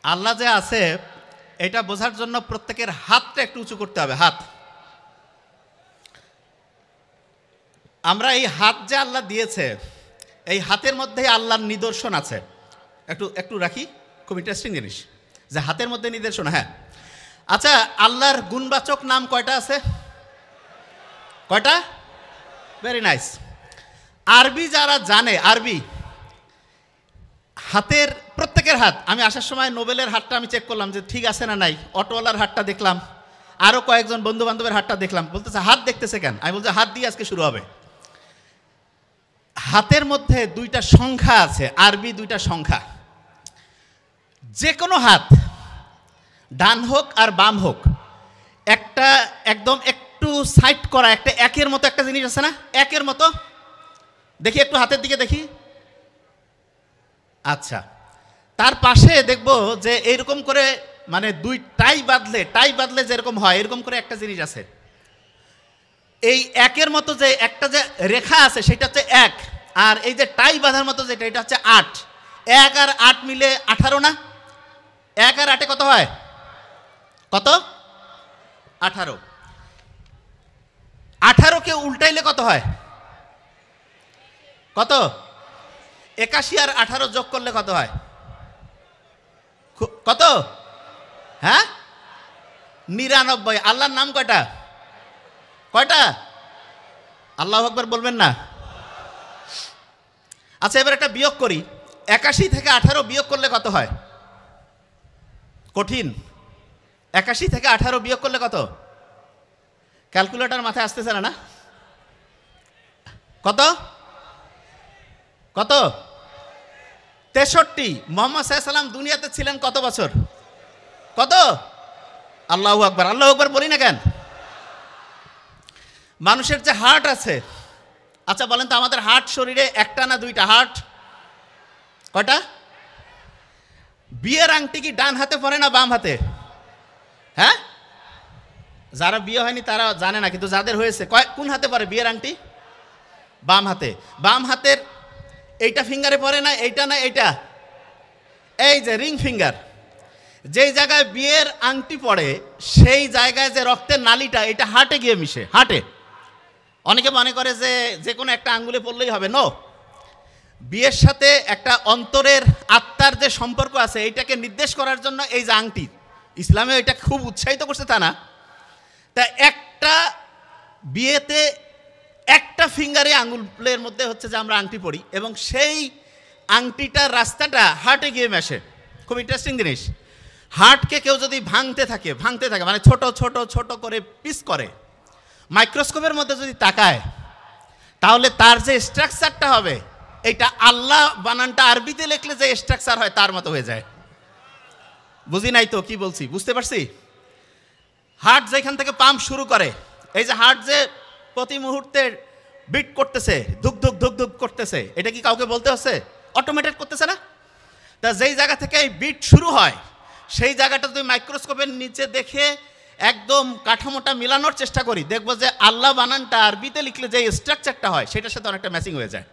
আল্লাহ যে আছে এটা বোঝার জন্য প্রত্যেকের হাতটা একটু উঁচু করতে হবে। হাত, আমরা এই হাত যে আল্লাহ দিয়েছে, এই হাতের মধ্যেই আল্লাহর নিদর্শন আছে। একটু একটু রাখি, খুব ইন্টারেস্টিং জিনিস যে হাতের মধ্যে নিদর্শন। হ্যাঁ, আচ্ছা, আল্লাহর গুণবাচক নাম কয়টা আছে? কয়টা? Very nice. আরবি যারা জানে, আরবি হাতের, প্রত্যেকের হাত, আমি আসার সময় নোবেলের হাতটা আমি চেক করলাম যে ঠিক আছে না নাই, অটোওয়ালার হাতটা দেখলাম, আরও কয়েকজন বন্ধু বান্ধবের হাতটা দেখলাম, বলতেছে হাত দেখতেছে কেন? আমি বলছি হাত দিয়ে আজকে শুরু হবে। হাতের মধ্যে দুইটা সংখ্যা আছে, আরবি দুইটা সংখ্যা। যে কোনো হাত, ডান হোক আর বাম হোক, একটা একদম একটু সাইড করা একটা একের মতো একটা জিনিস আছে না, একের মতো, দেখি একটু হাতের দিকে দেখি। আচ্ছা, তার পাশে দেখব যে এরকম করে, মানে দুই টাই বাঁধলে যেরকম হয় এরকম করে একটা জিনিস আছে। এই একের মতো যে একটা যে রেখা আছে সেটা হচ্ছে এক, আর এই যে টাই বাঁধার মতো যেটা, এটা হচ্ছে 8। 1 আর 8 মিলে 18 না? 1 আর 8 কত হয়? কত? 18। 18কে উল্টাইলে কত হয়? কত? 81 আর 18 যোগ করলে কত হয়? কত? হ্যাঁ, 99। আল্লাহর নাম কয়টা? কয়টা? আল্লাহু আকবার বলবেন না? আচ্ছা, এবার একটা বিয়োগ করি। 81 থেকে 18 বিয়োগ করলে কত হয়? কঠিন। 81 থেকে 18 বিয়োগ করলে কত? ক্যালকুলেটর মাথায় আসতেছে না? কত? কত? 63। মুহাম্মদ সাল্লাল্লাহু আলাইহি ওয়াসাল্লাম দুনিয়াতে ছিলেন কত বছর? কত? আল্লাহু আকবার। আল্লাহু আকবার বলি না কেন? মানুষের যে হার্ট আছে, আচ্ছা বলেন তো, আমাদের হার্ট শরীরে একটা না দুইটা? হার্ট কয়টা? বিয়ের আংটি কি ডান হাতে পরে না বাম হাতে? হ্যাঁ, যারা বিয়ে হয়নি তারা জানে না, কিন্তু যাদের হয়েছে কোন হাতে পরে বিয়ের আংটি? বাম হাতে। বাম হাতের এইটা ফিঙ্গারে পরে না, এইটা না এইটা, এই যে রিং ফিঙ্গার, যেই জায়গায় বিয়ের আংটি পড়ে সেই জায়গায় যে রক্তের নালিটা, এটা হার্টে গিয়ে মিশে। হার্টে অনেকে মনে করে যে যে কোনো একটা আঙ্গুলে পড়লেই হবে। নো, বিয়ের সাথে একটা অন্তরের আত্মার যে সম্পর্ক আছে এইটাকে নির্দেশ করার জন্য এই যে আংটি, ইসলামে এটা খুব উৎসাহিত করছে তা না, তা একটা বিয়েতে একটা ফিঙ্গারে আঙ্গুলের মধ্যে হচ্ছে যে আমরা আংটি পড়ি, এবং সেই আংটিটার রাস্তাটা হার্টে গিয়ে মেশে। খুব ইন্টারেস্টিং জিনিস। হার্টকে কেউ যদি ভাঙতে থাকে মানে ছোট ছোট ছোট করে পিস করে, মাইক্রোস্কোপের মধ্যে যদি তাকায়, তাহলে তার যে স্ট্রাকচারটা হবে, এইটা আল্লাহ বানানটা আরবিতে লিখলে যে স্ট্রাকচার হয় তার মতো হয়ে যায়। বুঝি নাই তো কি বলছি? বুঝতে পারছি? হার্ট যেখান থেকে পাম্প শুরু করে, এই যে হার্ট যে প্রতি মুহূর্তে বিট করতেছে, ধুক ধুক ধুক ধুক করতেছে, এটা কি কাউকে বলতে হচ্ছে? অটোমেটেড করতেছে না? তা যেই জায়গা থেকে এই বিট শুরু হয় সেই জায়গাটা যদি মাইক্রোস্কোপের নিচে দেখে একদম কাঠামোটা মিলানোর চেষ্টা করি, দেখবো যে আল্লাহ বানানটা আরবিতে লিখলে যে স্ট্রাকচারটা হয় সেটার সাথে অনেকটা ম্যাচিং হয়ে যায়।